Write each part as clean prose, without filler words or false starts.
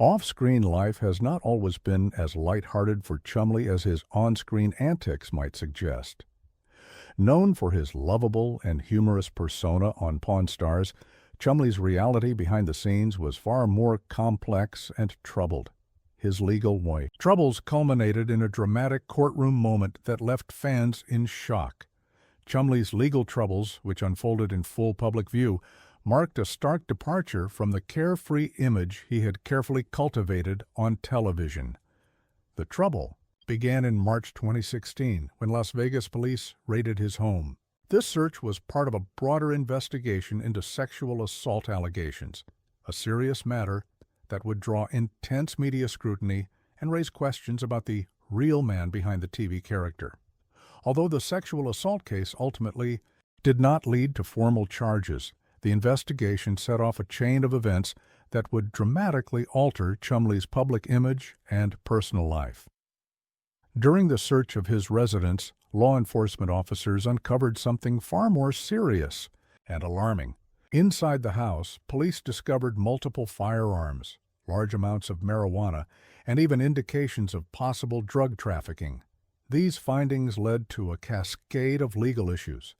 Off-screen life has not always been as light-hearted for Chumlee as his on-screen antics might suggest. Known for his lovable and humorous persona on Pawn Stars, Chumlee's reality behind the scenes was far more complex and troubled. His legal troubles culminated in a dramatic courtroom moment that left fans in shock. Chumlee's legal troubles, which unfolded in full public view, marked a stark departure from the carefree image he had carefully cultivated on television. The trouble began in March 2016 when Las Vegas police raided his home. This search was part of a broader investigation into sexual assault allegations, a serious matter that would draw intense media scrutiny and raise questions about the real man behind the TV character. Although the sexual assault case ultimately did not lead to formal charges, the investigation set off a chain of events that would dramatically alter Chumlee's public image and personal life. During the search of his residence, law enforcement officers uncovered something far more serious and alarming. Inside the house, police discovered multiple firearms, large amounts of marijuana, and even indications of possible drug trafficking. These findings led to a cascade of legal issues.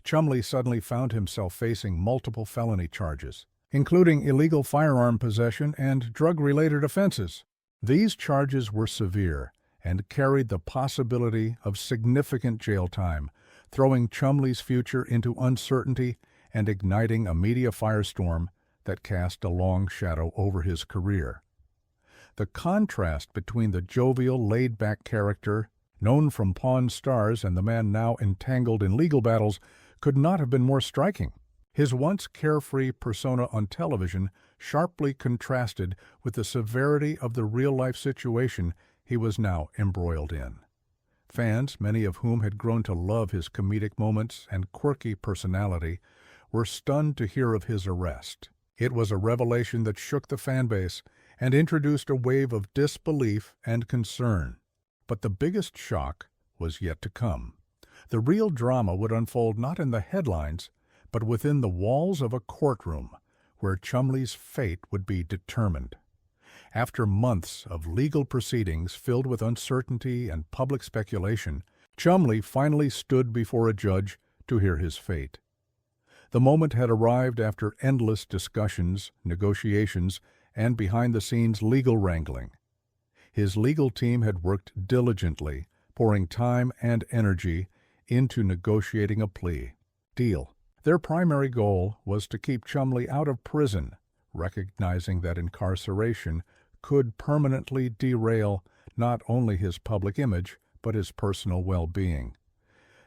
Chumlee suddenly found himself facing multiple felony charges, including illegal firearm possession and drug-related offenses. These charges were severe and carried the possibility of significant jail time, throwing Chumlee's future into uncertainty and igniting a media firestorm that cast a long shadow over his career. The contrast between the jovial, laid-back character known from Pawn Stars and the man now entangled in legal battles could not have been more striking. His once carefree persona on television sharply contrasted with the severity of the real-life situation he was now embroiled in. Fans, many of whom had grown to love his comedic moments and quirky personality, were stunned to hear of his arrest. It was a revelation that shook the fan base and introduced a wave of disbelief and concern. But the biggest shock was yet to come. The real drama would unfold not in the headlines, but within the walls of a courtroom, where Chumlee's fate would be determined. After months of legal proceedings filled with uncertainty and public speculation, Chumlee finally stood before a judge to hear his fate. The moment had arrived after endless discussions, negotiations, and behind-the-scenes legal wrangling. His legal team had worked diligently, pouring time and energy into negotiating a plea deal. Their primary goal was to keep Chumlee out of prison, recognizing that incarceration could permanently derail not only his public image, but his personal well-being.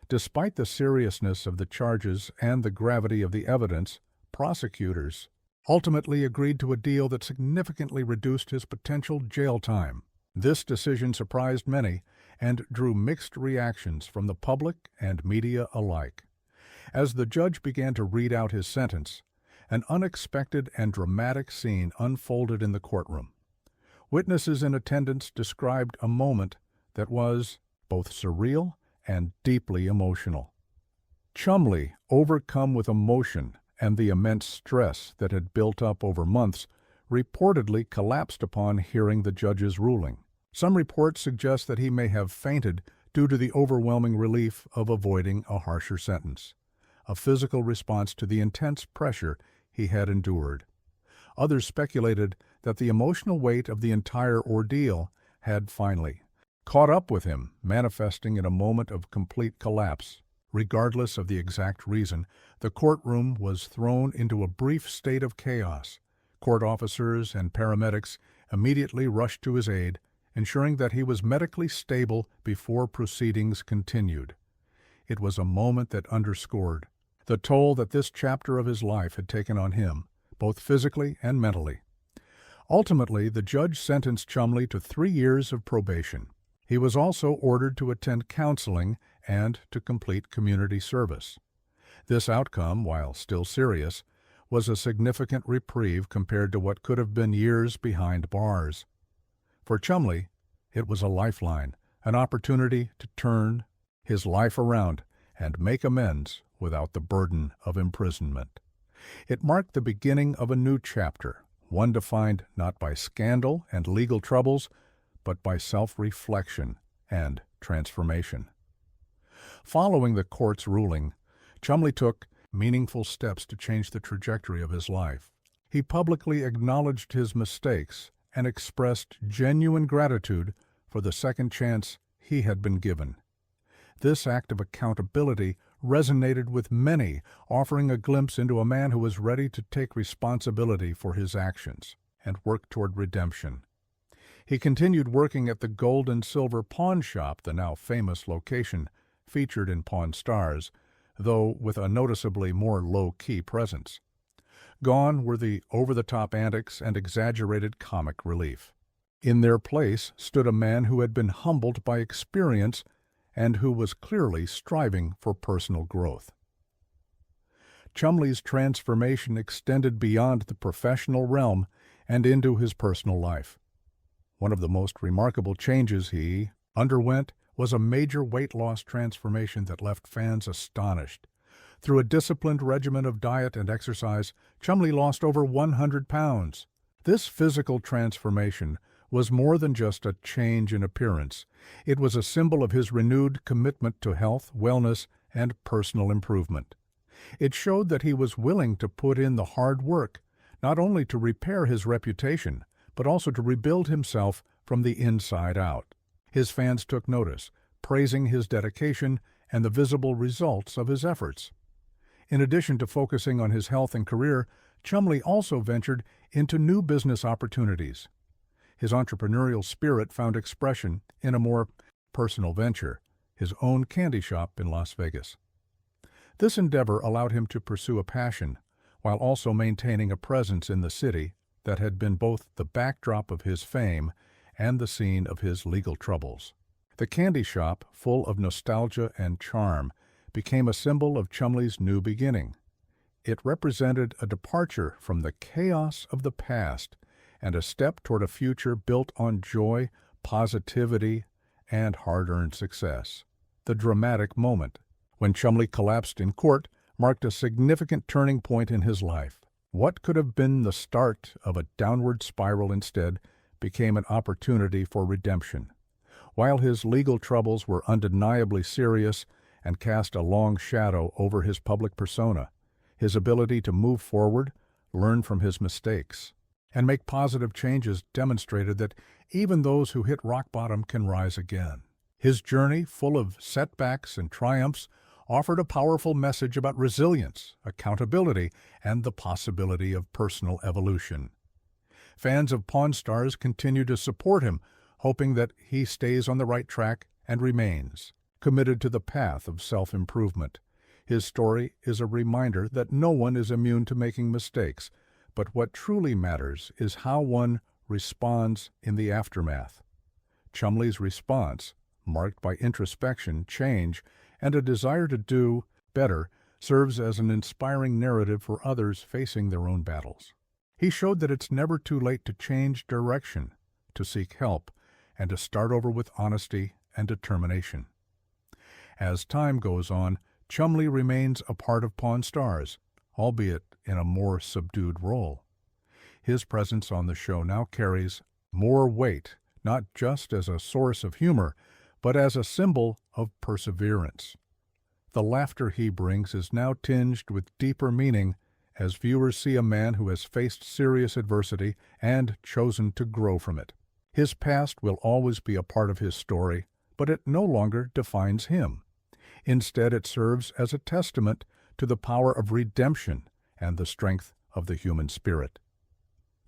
Despite the seriousness of the charges and the gravity of the evidence, prosecutors ultimately agreed to a deal that significantly reduced his potential jail time. This decision surprised many and drew mixed reactions from the public and media alike. As the judge began to read out his sentence, an unexpected and dramatic scene unfolded in the courtroom. Witnesses in attendance described a moment that was both surreal and deeply emotional. Chumlee, overcome with emotion and the immense stress that had built up over months, reportedly collapsed upon hearing the judge's ruling. Some reports suggest that he may have fainted due to the overwhelming relief of avoiding a harsher sentence, a physical response to the intense pressure he had endured. Others speculated that the emotional weight of the entire ordeal had finally caught up with him, manifesting in a moment of complete collapse. Regardless of the exact reason, the courtroom was thrown into a brief state of chaos. Court officers and paramedics immediately rushed to his aid, ensuring that he was medically stable before proceedings continued. It was a moment that underscored the toll that this chapter of his life had taken on him, both physically and mentally. Ultimately, the judge sentenced Chumlee to 3 years of probation. He was also ordered to attend counseling and to complete community service. This outcome, while still serious, was a significant reprieve compared to what could have been years behind bars. For Chumlee, it was a lifeline, an opportunity to turn his life around and make amends without the burden of imprisonment. It marked the beginning of a new chapter, one defined not by scandal and legal troubles, but by self-reflection and transformation. Following the court's ruling, Chumlee took meaningful steps to change the trajectory of his life. He publicly acknowledged his mistakes and expressed genuine gratitude for the second chance he had been given. This act of accountability resonated with many, offering a glimpse into a man who was ready to take responsibility for his actions and work toward redemption. He continued working at the Gold and Silver Pawn Shop, the now famous location featured in Pawn Stars, though with a noticeably more low-key presence. Gone were the over-the-top antics and exaggerated comic relief. In their place stood a man who had been humbled by experience and who was clearly striving for personal growth. Chumlee's transformation extended beyond the professional realm and into his personal life. One of the most remarkable changes he underwent was a major weight loss transformation that left fans astonished. Through a disciplined regimen of diet and exercise, Chumlee lost over 100 pounds. This physical transformation was more than just a change in appearance. It was a symbol of his renewed commitment to health, wellness, and personal improvement. It showed that he was willing to put in the hard work, not only to repair his reputation, but also to rebuild himself from the inside out. His fans took notice, praising his dedication and the visible results of his efforts. In addition to focusing on his health and career, Chumlee also ventured into new business opportunities. His entrepreneurial spirit found expression in a more personal venture, his own candy shop in Las Vegas. This endeavor allowed him to pursue a passion, while also maintaining a presence in the city that had been both the backdrop of his fame and the scene of his legal troubles. The candy shop, full of nostalgia and charm, became a symbol of Chumlee's new beginning. It represented a departure from the chaos of the past and a step toward a future built on joy, positivity, and hard-earned success. The dramatic moment when Chumlee collapsed in court marked a significant turning point in his life. What could have been the start of a downward spiral instead became an opportunity for redemption. While his legal troubles were undeniably serious and cast a long shadow over his public persona, his ability to move forward, learn from his mistakes, and make positive changes demonstrated that even those who hit rock bottom can rise again. His journey, full of setbacks and triumphs, offered a powerful message about resilience, accountability, and the possibility of personal evolution. Fans of Pawn Stars continue to support him, hoping that he stays on the right track and remains committed to the path of self-improvement. His story is a reminder that no one is immune to making mistakes, but what truly matters is how one responds in the aftermath. Chumlee's response, marked by introspection, change, and a desire to do better, serves as an inspiring narrative for others facing their own battles. He showed that it's never too late to change direction, to seek help, and to start over with honesty and determination. As time goes on, Chumlee remains a part of Pawn Stars, albeit in a more subdued role. His presence on the show now carries more weight, not just as a source of humor, but as a symbol of perseverance. The laughter he brings is now tinged with deeper meaning as viewers see a man who has faced serious adversity and chosen to grow from it. His past will always be a part of his story, but it no longer defines him. Instead, it serves as a testament to the power of redemption and the strength of the human spirit.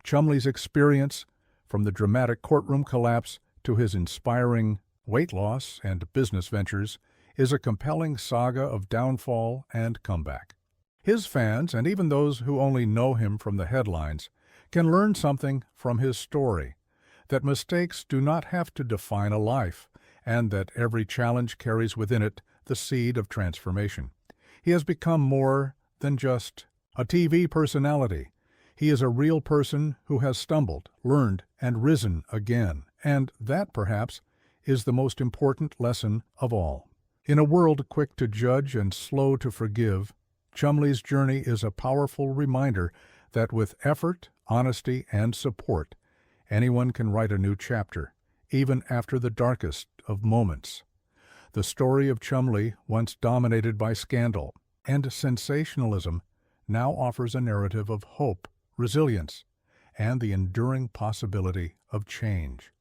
Chumlee's experience, from the dramatic courtroom collapse to his inspiring weight loss and business ventures, is a compelling saga of downfall and comeback. His fans, and even those who only know him from the headlines, can learn something from his story, that mistakes do not have to define a life, and that every challenge carries within it the seed of transformation. He has become more than just a TV personality. He is a real person who has stumbled, learned, and risen again, and that, perhaps, is the most important lesson of all. In a world quick to judge and slow to forgive, Chumlee's journey is a powerful reminder that with effort, honesty, and support, anyone can write a new chapter, even after the darkest of moments. The story of Chumlee, once dominated by scandal and sensationalism, now offers a narrative of hope, resilience, and the enduring possibility of change.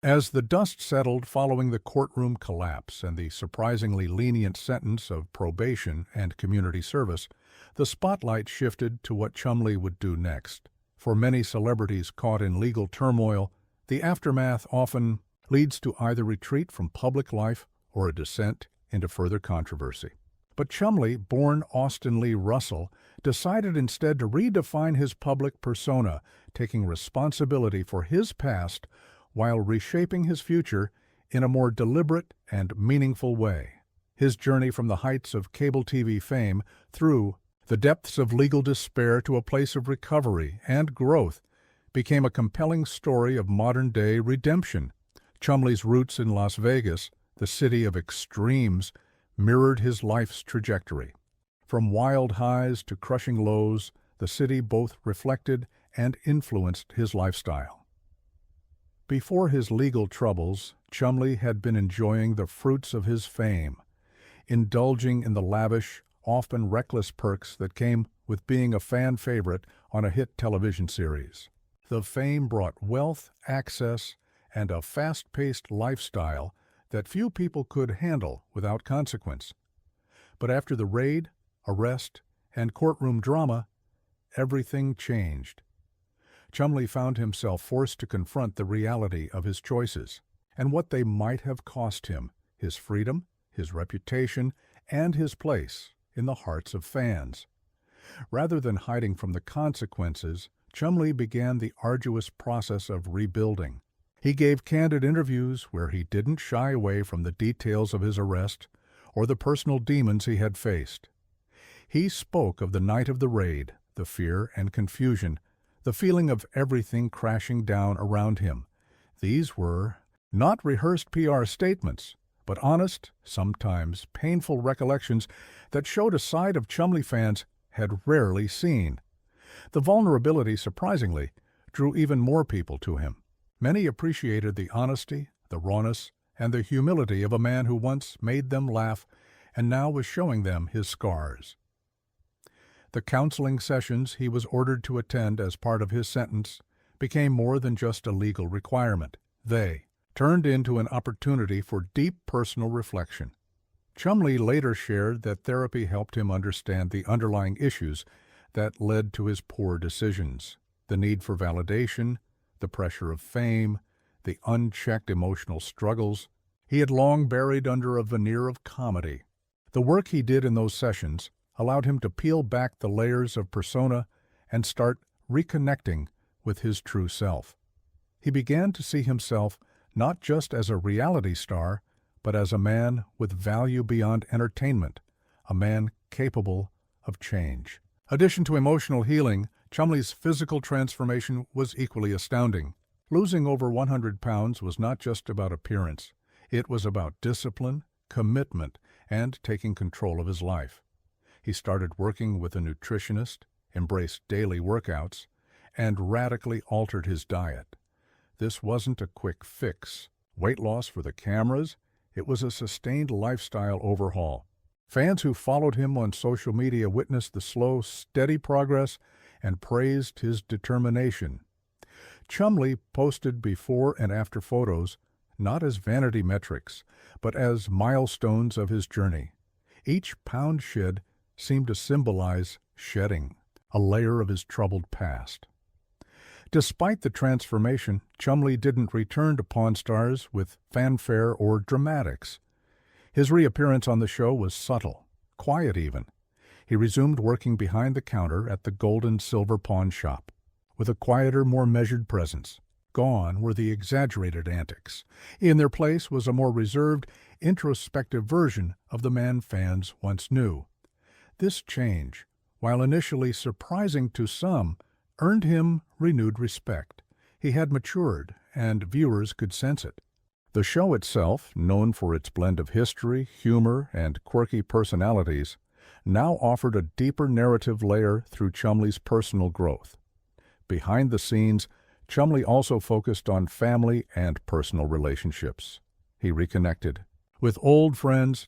As the dust settled following the courtroom collapse and the surprisingly lenient sentence of probation and community service, the spotlight shifted to what Chumlee would do next. For many celebrities caught in legal turmoil, the aftermath often leads to either retreat from public life or a descent into further controversy. But Chumlee, born Austin Lee Russell, decided instead to redefine his public persona, taking responsibility for his past while reshaping his future in a more deliberate and meaningful way. His journey from the heights of cable TV fame through the depths of legal despair to a place of recovery and growth became a compelling story of modern-day redemption. Chumlee's roots in Las Vegas, the city of extremes, mirrored his life's trajectory. From wild highs to crushing lows, the city both reflected and influenced his lifestyle. Before his legal troubles, Chumlee had been enjoying the fruits of his fame, indulging in the lavish, often reckless perks that came with being a fan favorite on a hit television series. The fame brought wealth, access, and a fast-paced lifestyle that few people could handle without consequence. But after the raid, arrest, and courtroom drama, everything changed. Chumlee found himself forced to confront the reality of his choices and what they might have cost him: his freedom, his reputation, and his place in the hearts of fans. Rather than hiding from the consequences, Chumlee began the arduous process of rebuilding. He gave candid interviews where he didn't shy away from the details of his arrest or the personal demons he had faced. He spoke of the night of the raid, the fear and confusion, the feeling of everything crashing down around him. These were not rehearsed PR statements, but honest, sometimes painful recollections that showed a side of Chumlee fans had rarely seen. The vulnerability, surprisingly, drew even more people to him. Many appreciated the honesty, the rawness, and the humility of a man who once made them laugh and now was showing them his scars. The counseling sessions he was ordered to attend as part of his sentence became more than just a legal requirement. They turned into an opportunity for deep personal reflection. Chumlee later shared that therapy helped him understand the underlying issues that led to his poor decisions: the need for validation, the pressure of fame, the unchecked emotional struggles he had long buried under a veneer of comedy. The work he did in those sessions allowed him to peel back the layers of persona and start reconnecting with his true self. He began to see himself not just as a reality star, but as a man with value beyond entertainment, a man capable of change. In addition to emotional healing, Chumlee's physical transformation was equally astounding. Losing over 100 pounds was not just about appearance. It was about discipline, commitment, and taking control of his life. He started working with a nutritionist, embraced daily workouts, and radically altered his diet. This wasn't a quick fix. Weight loss for the cameras, it was a sustained lifestyle overhaul. Fans who followed him on social media witnessed the slow, steady progress and praised his determination. Chumlee posted before and after photos, not as vanity metrics, but as milestones of his journey. Each pound shed seemed to symbolize shedding a layer of his troubled past. Despite the transformation, Chumlee didn't return to Pawn Stars with fanfare or dramatics. His reappearance on the show was subtle, quiet even. He resumed working behind the counter at the gold and silver pawn shop, with a quieter, more measured presence. Gone were the exaggerated antics. In their place was a more reserved, introspective version of the man fans once knew. This change, while initially surprising to some, earned him renewed respect. He had matured, and viewers could sense it. The show itself, known for its blend of history, humor, and quirky personalities, now offered a deeper narrative layer through Chumlee's personal growth. Behind the scenes, Chumlee also focused on family and personal relationships. He reconnected with old friends,